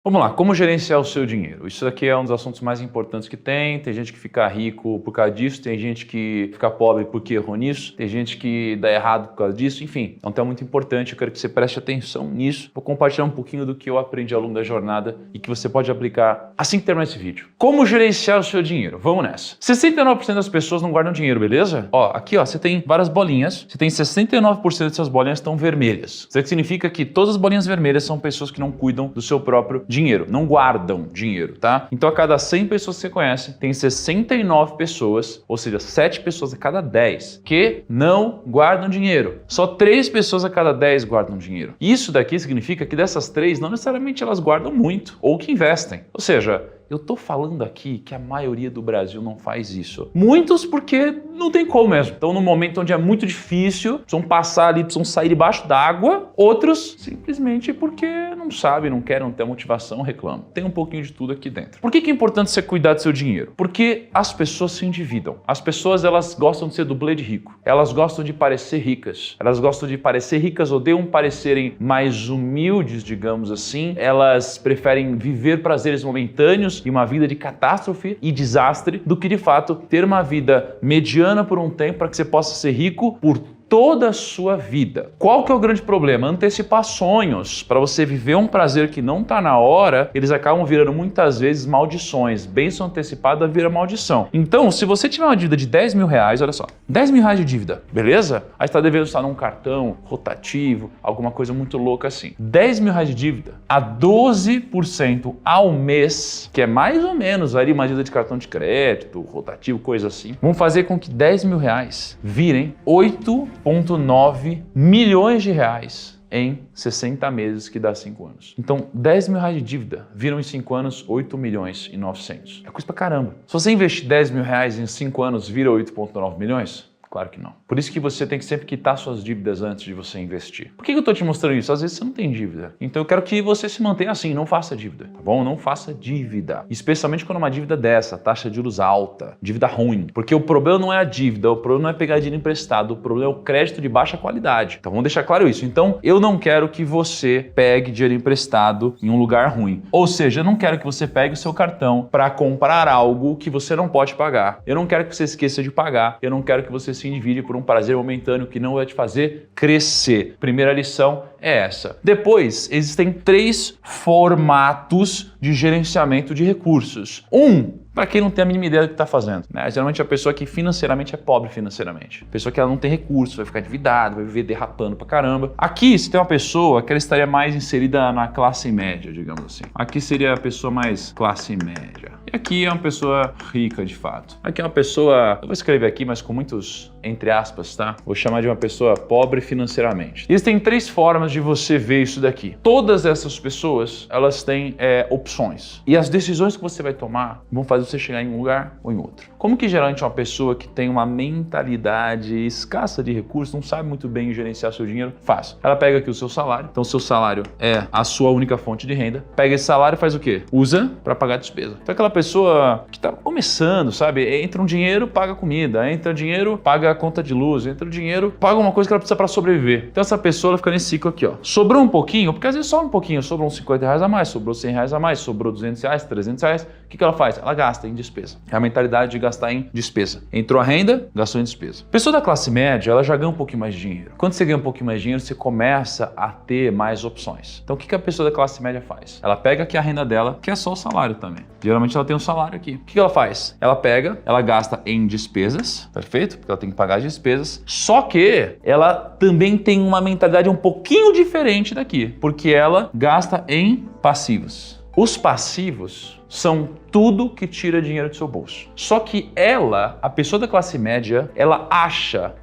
Vamos lá, como gerenciar o seu dinheiro? Isso aqui é um dos assuntos mais importantes que tem gente que fica rico por causa disso, tem gente que fica pobre porque errou nisso, tem gente que dá errado por causa disso, enfim. É um tema muito importante, eu quero que você preste atenção nisso. Vou compartilhar um pouquinho do que eu aprendi ao longo da jornada e que você pode aplicar assim que terminar esse vídeo. Como gerenciar o seu dinheiro? Vamos nessa. 69% das pessoas não guardam dinheiro, beleza? Aqui você tem várias bolinhas, você tem 69% dessas bolinhas estão vermelhas. Isso significa que todas as bolinhas vermelhas são pessoas que não cuidam do seu próprio dinheiro, não guardam dinheiro, tá? Então a cada 100 pessoas que você conhece, tem 69 pessoas, ou seja, 7 pessoas a cada 10 que não guardam dinheiro. Só 3 pessoas a cada 10 guardam dinheiro. Isso daqui significa que dessas 3, não necessariamente elas guardam muito, ou que investem. Ou seja, eu tô falando aqui que a maioria do Brasil não faz isso. Muitos porque não tem como mesmo. Então, no momento onde é muito difícil, precisam passar ali, precisam sair debaixo d'água. Outros, simplesmente porque não sabem, não querem, não ter motivação, reclamam. Tem um pouquinho de tudo aqui dentro. Por que é importante você cuidar do seu dinheiro? Porque as pessoas se endividam. As pessoas, elas gostam de ser dublê de rico. Elas gostam de parecer ricas. Elas gostam de parecer ricas, odeiam parecerem mais humildes, digamos assim. Elas preferem viver prazeres momentâneos e uma vida de catástrofe e desastre do que, de fato, ter uma vida mediana por um tempo para que você possa ser rico por toda a sua vida. Qual que é o grande problema? Antecipar sonhos. Para você viver um prazer que não está na hora, eles acabam virando muitas vezes maldições. Bênção antecipada vira maldição. Então, se você tiver uma dívida de 10 mil reais, olha só, 10 mil reais de dívida, beleza? Aí você está devendo estar num cartão rotativo, alguma coisa muito louca assim. 10 mil reais de dívida a 12% ao mês, que é mais ou menos ali uma dívida de cartão de crédito, rotativo, coisa assim, vão fazer com que 10 mil reais virem 8,9 milhões de reais em 60 meses, que dá 5 anos. Então, 10 mil reais de dívida viram em 5 anos 8 milhões e 900. É coisa pra caramba. Se você investir 10 mil reais em 5 anos, vira 8,9 milhões? Claro que não. Por isso que você tem que sempre quitar suas dívidas antes de você investir. Por que eu tô te mostrando isso? Às vezes você não tem dívida. Então eu quero que você se mantenha assim, não faça dívida, tá bom? Não faça dívida. Especialmente quando é uma dívida dessa, taxa de juros alta, dívida ruim. Porque o problema não é a dívida, o problema não é pegar dinheiro emprestado, o problema é o crédito de baixa qualidade. Então vamos deixar claro isso. Então eu não quero que você pegue dinheiro emprestado em um lugar ruim. Ou seja, eu não quero que você pegue o seu cartão para comprar algo que você não pode pagar. Eu não quero que você esqueça de pagar. Eu não quero que você se endivide por um prazer momentâneo que não vai te fazer crescer. Primeira lição é essa. Depois, existem 3 formatos de gerenciamento de recursos. Para quem não tem a mínima ideia do que está fazendo, né? Geralmente é a pessoa que financeiramente é pobre financeiramente. A pessoa que ela não tem recursos, vai ficar endividada, vai viver derrapando pra caramba. Aqui, se tem uma pessoa que ela estaria mais inserida na classe média, digamos assim. Aqui seria a pessoa mais classe média. E aqui é uma pessoa rica, de fato. Aqui é uma pessoa, eu vou escrever aqui, mas com muitos entre aspas, tá? Vou chamar de uma pessoa pobre financeiramente. Existem 3 formas de você ver isso daqui. Todas essas pessoas, elas têm opções. E as decisões que você vai tomar vão fazer você chegar em um lugar ou em outro. Como que geralmente uma pessoa que tem uma mentalidade escassa de recursos, não sabe muito bem gerenciar seu dinheiro, faz? Ela pega aqui o seu salário, então o seu salário é a sua única fonte de renda, pega esse salário e faz o quê? Usa para pagar despesa. Então aquela pessoa que tá começando, sabe? Entra um dinheiro, paga comida, entra dinheiro, paga a conta de luz, entra o dinheiro, paga uma coisa que ela precisa para sobreviver. Então essa pessoa ela fica nesse ciclo aqui, ó. Sobrou um pouquinho, porque às vezes só um pouquinho, sobrou uns 50 reais a mais, sobrou 100 reais a mais, sobrou 200 reais, 300 reais. O que ela faz? Ela gasta em despesa. É a mentalidade de gastar em despesa. Entrou a renda, gastou em despesa. Pessoa da classe média, ela já ganha um pouquinho mais de dinheiro. Quando você ganha um pouquinho mais de dinheiro, você começa a ter mais opções. Então o que a pessoa da classe média faz? Ela pega aqui a renda dela, que é só o salário também. Geralmente ela tem um salário aqui. O que ela faz? Ela pega, ela gasta em despesas, perfeito? Porque ela tem que pagar as despesas. Só que ela também tem uma mentalidade um pouquinho diferente daqui, porque ela gasta em passivos. Os passivos são tudo que tira dinheiro do seu bolso. Só que ela, a pessoa da classe média, ela acha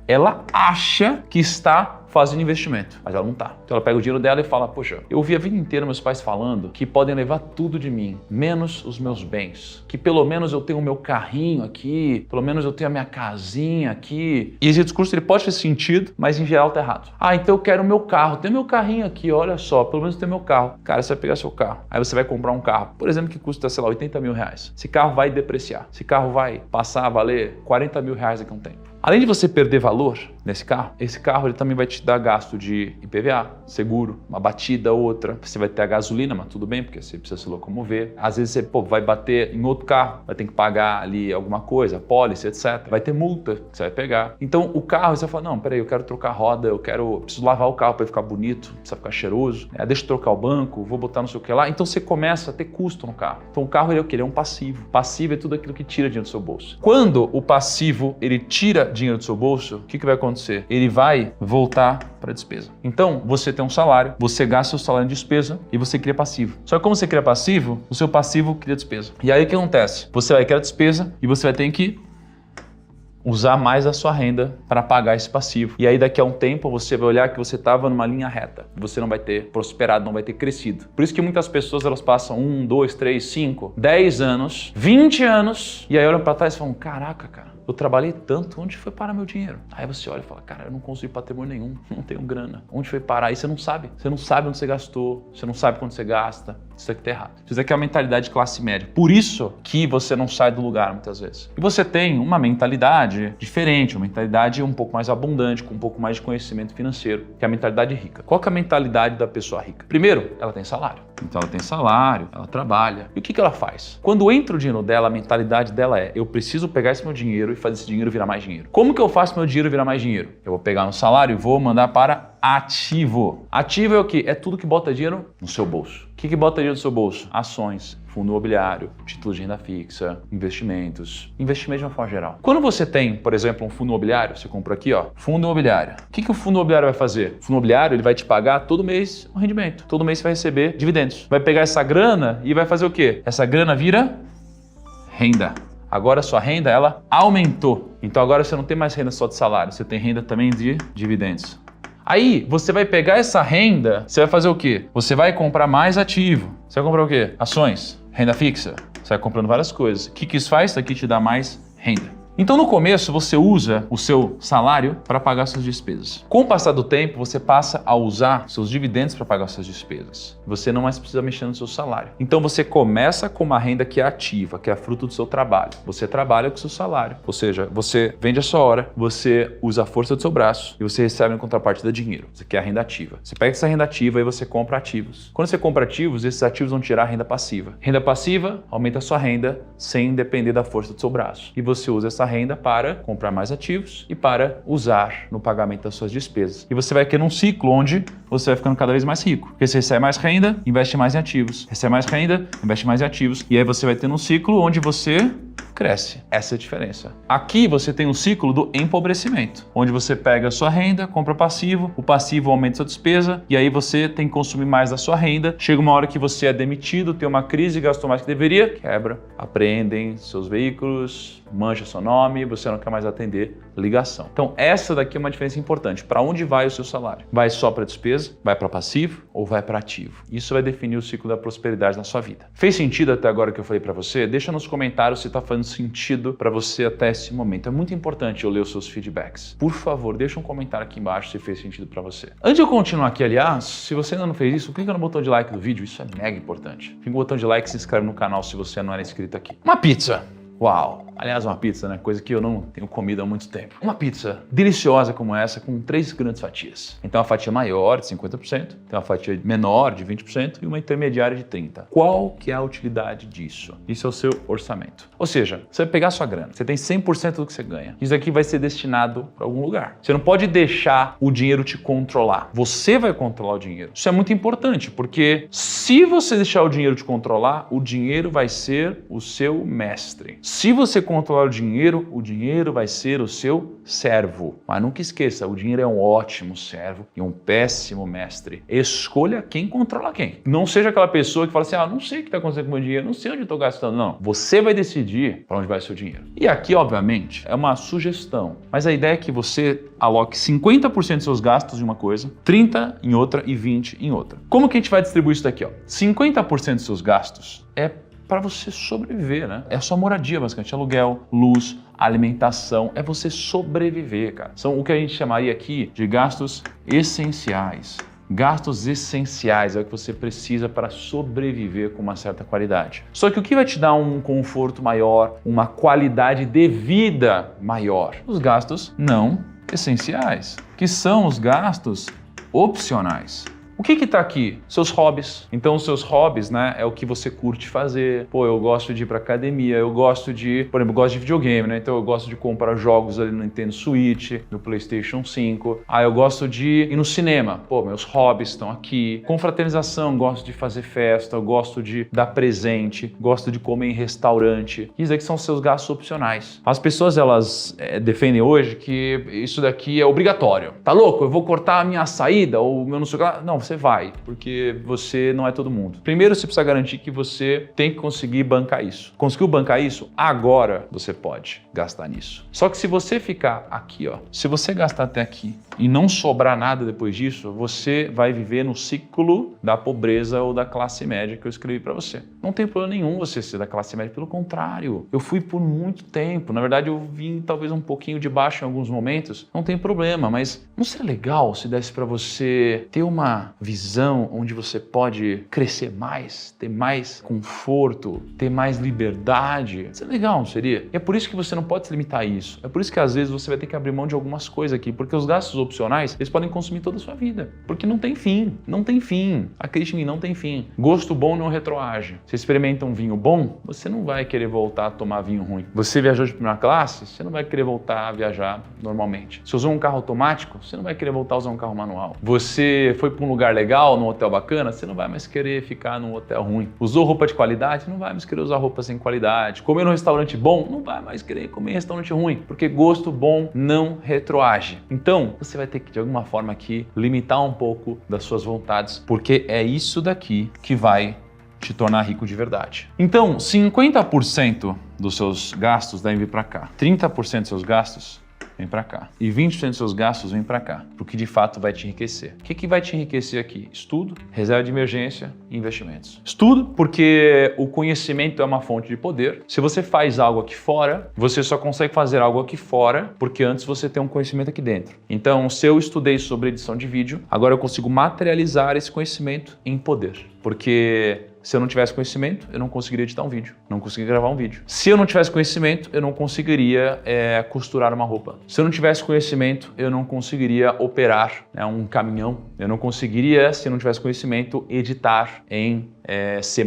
que está fazendo investimento, mas ela não tá. Então ela pega o dinheiro dela e fala, poxa, eu ouvi a vida inteira meus pais falando que podem levar tudo de mim, menos os meus bens, que pelo menos eu tenho o meu carrinho aqui, pelo menos eu tenho a minha casinha aqui. E esse discurso ele pode fazer sentido, mas em geral tá errado. Ah, então eu quero o meu carro, tem meu carrinho aqui, olha só, pelo menos tem meu carro. Cara, você vai pegar seu carro, aí você vai comprar um carro, por exemplo, que custa, sei lá, 80 mil reais. Esse carro vai depreciar, esse carro vai passar a valer 40 mil reais daqui a um tempo. Além de você perder valor nesse carro, esse carro ele também vai te dar gasto de IPVA, seguro, uma batida, outra. Você vai ter a gasolina, mas tudo bem, porque você precisa se locomover. Às vezes você vai bater em outro carro, vai ter que pagar ali alguma coisa, pólice, etc. Vai ter multa que você vai pegar. Então o carro, você vai falar, não, peraí, eu quero trocar a roda, preciso lavar o carro para ficar bonito, precisa ficar cheiroso, deixa eu trocar o banco, vou botar não sei o que lá. Então você começa a ter custo no carro. Então o carro ele é o quê? Ele é um passivo. Passivo é tudo aquilo que tira dinheiro do seu bolso. Quando o passivo ele tira dinheiro do seu bolso, o que vai acontecer? Ele vai voltar para a despesa. Então, você tem um salário, você gasta o salário em despesa e você cria passivo. Só que como você cria passivo, o seu passivo cria despesa. E aí o que acontece? Você vai criar despesa e você vai ter que usar mais a sua renda para pagar esse passivo. E aí daqui a um tempo você vai olhar que você estava numa linha reta. Você não vai ter prosperado, não vai ter crescido. Por isso que muitas pessoas elas passam 1, 2, 3, 5, 10 anos, 20 anos e aí olham para trás e falam, caraca, cara, eu trabalhei tanto, onde foi parar meu dinheiro? Aí você olha e fala, cara, eu não construí patrimônio nenhum, não tenho grana. Onde foi parar? Aí você não sabe. Você não sabe onde você gastou, você não sabe quando você gasta. Isso aqui tá errado. Isso aqui é a mentalidade de classe média. Por isso que você não sai do lugar muitas vezes. E você tem uma mentalidade diferente, uma mentalidade um pouco mais abundante, com um pouco mais de conhecimento financeiro, que é a mentalidade rica. Qual que é a mentalidade da pessoa rica? Primeiro, ela tem salário. Então ela tem salário, ela trabalha. E o que ela faz? Quando entra o dinheiro dela, a mentalidade dela é, eu preciso pegar esse meu dinheiro e fazer esse dinheiro virar mais dinheiro. Como que eu faço meu dinheiro virar mais dinheiro? Eu vou pegar no salário e vou mandar para ativo. Ativo é o quê? É tudo que bota dinheiro no seu bolso. O que bota dinheiro no seu bolso? Ações, fundo imobiliário, títulos de renda fixa, investimentos. Investimento de uma forma geral. Quando você tem, por exemplo, um fundo imobiliário, você comprou aqui, ó, fundo imobiliário. O que o fundo imobiliário vai fazer? O fundo imobiliário ele vai te pagar todo mês um rendimento. Todo mês você vai receber dividendos. Vai pegar essa grana e vai fazer o quê? Essa grana vira renda. Agora a sua renda, ela aumentou. Então agora você não tem mais renda só de salário, você tem renda também de dividendos. Aí você vai pegar essa renda, você vai fazer o quê? Você vai comprar mais ativo. Você vai comprar o quê? Ações, renda fixa. Você vai comprando várias coisas. O que isso faz? Isso aqui te dá mais renda. Então no começo você usa o seu salário para pagar suas despesas. Com o passar do tempo você passa a usar seus dividendos para pagar suas despesas. Você não mais precisa mexer no seu salário. Então você começa com uma renda que é ativa, que é fruto do seu trabalho. Você trabalha com o seu salário, ou seja, você vende a sua hora, você usa a força do seu braço e você recebe em contrapartida dinheiro. Você quer a renda ativa. Você pega essa renda ativa e você compra ativos. Quando você compra ativos, esses ativos vão tirar a renda passiva. Renda passiva aumenta a sua renda sem depender da força do seu braço. E você usa essa renda para comprar mais ativos e para usar no pagamento das suas despesas. E você vai criando um ciclo onde você vai ficando cada vez mais rico. Porque você recebe mais renda, investe mais em ativos. Recebe mais renda, investe mais em ativos. E aí você vai tendo um ciclo onde você cresce. Essa é a diferença. Aqui você tem um ciclo do empobrecimento, onde você pega a sua renda, compra passivo, o passivo aumenta a sua despesa e aí você tem que consumir mais da sua renda. Chega uma hora que você é demitido, tem uma crise, gastou mais que deveria, quebra, apreendem seus veículos, mancha seu nome, você não quer mais atender ligação. Então essa daqui é uma diferença importante. Para onde vai o seu salário? Vai só para despesa? Vai para passivo ou vai para ativo? Isso vai definir o ciclo da prosperidade na sua vida. Fez sentido até agora que eu falei para você? Deixa nos comentários se está fazendo sentido para você até esse momento. É muito importante eu ler os seus feedbacks. Por favor, deixa um comentário aqui embaixo se fez sentido para você. Antes de eu continuar aqui, aliás, se você ainda não fez isso, clica no botão de like do vídeo, isso é mega importante. Clica no botão de like e se inscreve no canal se você não era inscrito aqui. Uma pizza! Uau! Aliás, uma pizza, né? Coisa que eu não tenho comido há muito tempo. Uma pizza deliciosa como essa, com 3 grandes fatias. Então, uma fatia maior de 50%, tem uma fatia menor de 20% e uma intermediária de 30%. Qual que é a utilidade disso? Isso é o seu orçamento. Ou seja, você vai pegar a sua grana, você tem 100% do que você ganha. Isso aqui vai ser destinado para algum lugar. Você não pode deixar o dinheiro te controlar. Você vai controlar o dinheiro. Isso é muito importante, porque se você deixar o dinheiro te controlar, o dinheiro vai ser o seu mestre. Se você controlar o dinheiro vai ser o seu servo. Mas nunca esqueça, o dinheiro é um ótimo servo e um péssimo mestre. Escolha quem controla quem. Não seja aquela pessoa que fala assim, não sei o que está acontecendo com o meu dinheiro, não sei onde eu estou gastando. Não, você vai decidir para onde vai o seu dinheiro. E aqui, obviamente, é uma sugestão. Mas a ideia é que você aloque 50% dos seus gastos em uma coisa, 30% em outra e 20% em outra. Como que a gente vai distribuir isso daqui? 50% dos seus gastos é para você sobreviver, né? É a sua moradia, basicamente, aluguel, luz, alimentação, é você sobreviver, cara. São o que a gente chamaria aqui de gastos essenciais. Gastos essenciais é o que você precisa para sobreviver com uma certa qualidade. Só que o que vai te dar um conforto maior, uma qualidade de vida maior? Os gastos não essenciais, que são os gastos opcionais. O que está aqui? Seus hobbies. Então, os seus hobbies, né, é o que você curte fazer. Pô, eu gosto de ir pra academia, eu gosto de, por exemplo, eu gosto de videogame, né? Então, eu gosto de comprar jogos ali no Nintendo Switch, no PlayStation 5. Ah, eu gosto de ir no cinema. Pô, meus hobbies estão aqui. Confraternização, gosto de fazer festa, eu gosto de dar presente, gosto de comer em restaurante. Isso aqui são seus gastos opcionais. As pessoas, elas defendem hoje que isso daqui é obrigatório. Tá louco? Eu vou cortar a minha saída ou o meu não sei o que lá. Não, você vai, porque você não é todo mundo. Primeiro, você precisa garantir que você tem que conseguir bancar isso. Conseguiu bancar isso? Agora você pode gastar nisso. Só que se você ficar aqui, ó, se você gastar até aqui e não sobrar nada depois disso, você vai viver no ciclo da pobreza ou da classe média que eu escrevi para você. Não tem problema nenhum você ser da classe média, pelo contrário. Eu fui por muito tempo. Na verdade, eu vim talvez um pouquinho de baixo em alguns momentos. Não tem problema, mas não seria legal se desse para você ter uma visão onde você pode crescer mais, ter mais conforto, ter mais liberdade? Isso é legal, não seria? E é por isso que você não pode se limitar a isso. É por isso que às vezes você vai ter que abrir mão de algumas coisas aqui, porque os gastos opcionais, eles podem consumir toda a sua vida, porque não tem fim, não tem fim. Acredite em mim, não tem fim. Gosto bom não retroage. Você experimenta um vinho bom, você não vai querer voltar a tomar vinho ruim. Você viajou de primeira classe, você não vai querer voltar a viajar normalmente. Você usou um carro automático, você não vai querer voltar a usar um carro manual. Você foi para um lugar legal, num hotel bacana, você não vai mais querer ficar num hotel ruim. Usou roupa de qualidade, não vai mais querer usar roupa sem qualidade. Comeu num restaurante bom, não vai mais querer comer em restaurante ruim, porque gosto bom não retroage. Então, você vai ter que, de alguma forma aqui, limitar um pouco das suas vontades, porque é isso daqui que vai te tornar rico de verdade. Então, 50% dos seus gastos devem vir para cá. 30% dos seus gastos vem para cá. E 20% dos seus gastos vem para cá, porque de fato vai te enriquecer. O que vai te enriquecer aqui? Estudo, reserva de emergência e investimentos. Estudo, porque o conhecimento é uma fonte de poder. Se você faz algo aqui fora, você só consegue fazer algo aqui fora porque antes você tem um conhecimento aqui dentro. Então, se eu estudei sobre edição de vídeo, agora eu consigo materializar esse conhecimento em poder. Porque se eu não tivesse conhecimento, eu não conseguiria editar um vídeo, não conseguiria gravar um vídeo. Se eu não tivesse conhecimento, eu não conseguiria costurar uma roupa. Se eu não tivesse conhecimento, eu não conseguiria operar um caminhão. Eu não conseguiria, se eu não tivesse conhecimento, editar em C++,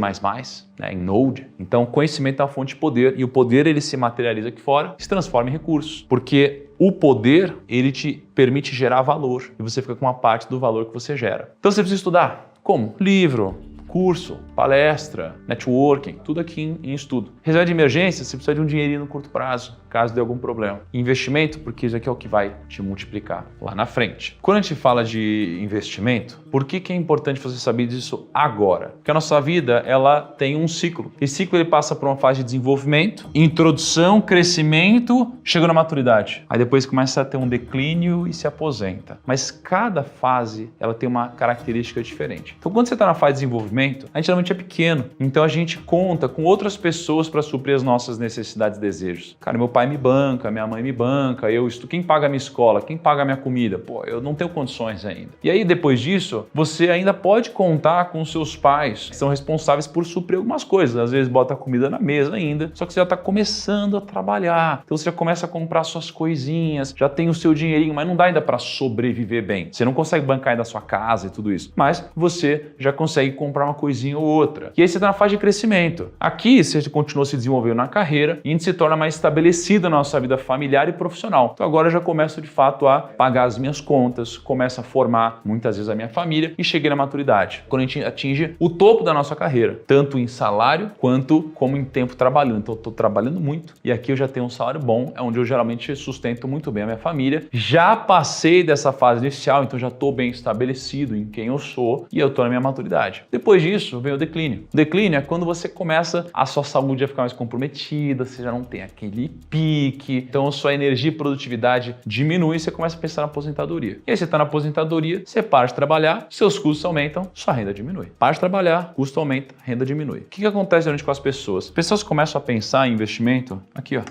em Node. Então, conhecimento é uma fonte de poder e o poder ele se materializa aqui fora, se transforma em recursos, porque o poder ele te permite gerar valor e você fica com uma parte do valor que você gera. Então, você precisa estudar. Como? Livro, curso, palestra, networking, tudo aqui em estudo. Reserva de emergência, você precisa de um dinheirinho no curto prazo, caso dê algum problema. Investimento, porque isso aqui é o que vai te multiplicar lá na frente. Quando a gente fala de investimento, por que é importante você saber disso agora? Porque a nossa vida, ela tem um ciclo. Esse ciclo ele passa por uma fase de desenvolvimento, introdução, crescimento, chega na maturidade. Aí depois começa a ter um declínio e se aposenta. Mas cada fase, ela tem uma característica diferente. Então, quando você está na fase de desenvolvimento, a gente realmente é pequeno, então a gente conta com outras pessoas para suprir as nossas necessidades e desejos. Cara, meu pai me banca, minha mãe me banca, quem paga a minha escola, quem paga a minha comida? Pô, eu não tenho condições ainda. E aí depois disso, você ainda pode contar com seus pais, que são responsáveis por suprir algumas coisas. Às vezes bota a comida na mesa ainda, só que você já está começando a trabalhar. Então você já começa a comprar suas coisinhas, já tem o seu dinheirinho, mas não dá ainda para sobreviver bem. Você não consegue bancar ainda a sua casa e tudo isso, mas você já consegue comprar uma coisinha ou outra. E aí você está na fase de crescimento. Aqui você continua se desenvolvendo na carreira e a gente se torna mais estabelecido na nossa vida familiar e profissional. Então agora eu já começo de fato a pagar as minhas contas, começo a formar muitas vezes a minha família e cheguei na maturidade. Quando a gente atinge o topo da nossa carreira, tanto em salário quanto como em tempo trabalhando. Então eu estou trabalhando muito e aqui eu já tenho um salário bom, é onde eu geralmente sustento muito bem a minha família. Já passei dessa fase inicial, então já estou bem estabelecido em quem eu sou e eu estou na minha maturidade. Depois disso vem o declínio. O declínio é quando você começa, a sua saúde a ficar mais comprometida, você já não tem aquele pique, então a sua energia e produtividade diminui e você começa a pensar na aposentadoria. E aí você está na aposentadoria, você para de trabalhar, seus custos aumentam, sua renda diminui. Para de trabalhar, custo aumenta, renda diminui. O que acontece geralmente com as pessoas? As pessoas começam a pensar em investimento aqui, ó.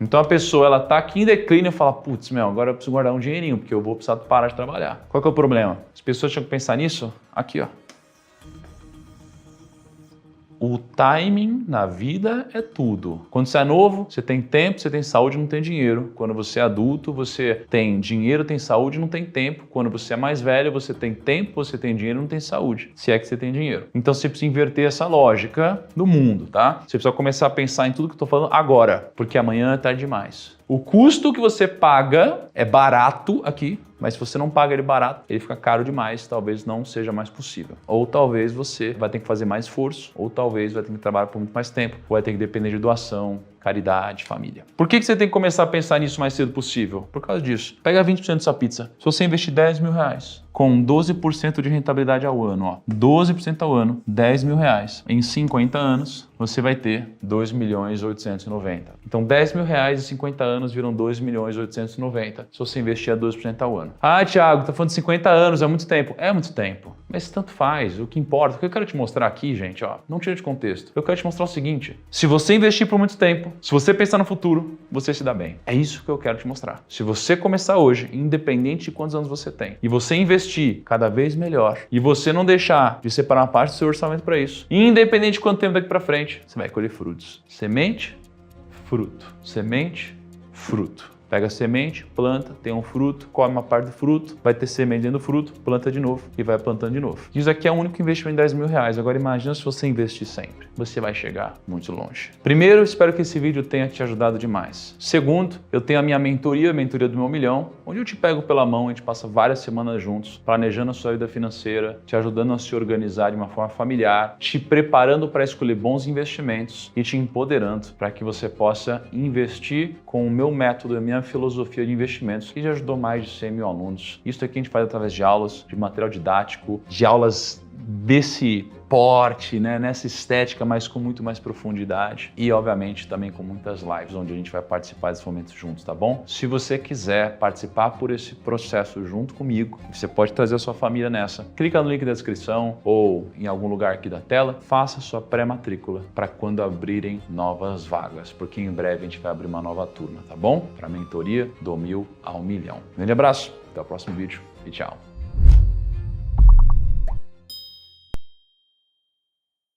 Então a pessoa, ela tá aqui em declínio e fala, putz, agora eu preciso guardar um dinheirinho, porque eu vou precisar parar de trabalhar. Qual que é o problema? As pessoas tinham que pensar nisso aqui, ó. O timing na vida é tudo. Quando você é novo, você tem tempo, você tem saúde, não tem dinheiro. Quando você é adulto, você tem dinheiro, tem saúde, não tem tempo. Quando você é mais velho, você tem tempo, você tem dinheiro, não tem saúde. Se é que você tem dinheiro. Então você precisa inverter essa lógica do mundo, tá? Você precisa começar a pensar em tudo que eu tô falando agora, porque amanhã é tarde demais. O custo que você paga é barato aqui, mas se você não paga ele barato, ele fica caro demais, talvez não seja mais possível. Ou talvez você vai ter que fazer mais esforço, ou talvez vai ter que trabalhar por muito mais tempo, ou vai ter que depender de doação, caridade, família. Por que você tem que começar a pensar nisso o mais cedo possível? Por causa disso. Pega 20% dessa pizza. Se você investir 10 mil reais, com 12% de rentabilidade ao ano, ó, 12% ao ano, 10 mil reais. Em 50 anos, você vai ter 2.890.000. Então 10 mil reais em 50 anos viram 2.890.000 se você investir a 12% ao ano. Ah, Thiago, tá falando de 50 anos, é muito tempo. É muito tempo, mas tanto faz, o que importa. O que eu quero te mostrar aqui, gente, ó, não tira de contexto. Eu quero te mostrar o seguinte, se você investir por muito tempo, se você pensar no futuro, você se dá bem. É isso que eu quero te mostrar. Se você começar hoje, independente de quantos anos você tem, e você investir cada vez melhor, e você não deixar de separar uma parte do seu orçamento para isso, independente de quanto tempo daqui para frente, você vai colher frutos. Semente, fruto. Semente, fruto. Pega a semente, planta, tem um fruto, come uma parte do fruto, vai ter semente dentro do fruto, planta de novo e vai plantando de novo. Isso aqui é o único investimento de 10 mil reais. Agora imagina se você investir sempre. Você vai chegar muito longe. Primeiro, espero que esse vídeo tenha te ajudado demais. Segundo, eu tenho a minha mentoria, a mentoria do meu milhão, onde eu te pego pela mão, a gente passa várias semanas juntos, planejando a sua vida financeira, te ajudando a se organizar de uma forma familiar, te preparando para escolher bons investimentos e te empoderando para que você possa investir com o meu método, a minha filosofia de investimentos, que já ajudou mais de 100 mil alunos. Isso aqui a gente faz através de aulas, de material didático, de aulas desse porte, né, nessa estética, mas com muito mais profundidade e, obviamente, também com muitas lives, onde a gente vai participar desses momentos juntos, tá bom? Se você quiser participar por esse processo junto comigo, você pode trazer a sua família nessa. Clica no link da descrição ou em algum lugar aqui da tela, faça sua pré-matrícula para quando abrirem novas vagas, porque em breve a gente vai abrir uma nova turma, tá bom? Para a mentoria do 1000 ao 1.000.000. Grande abraço, até o próximo vídeo e tchau!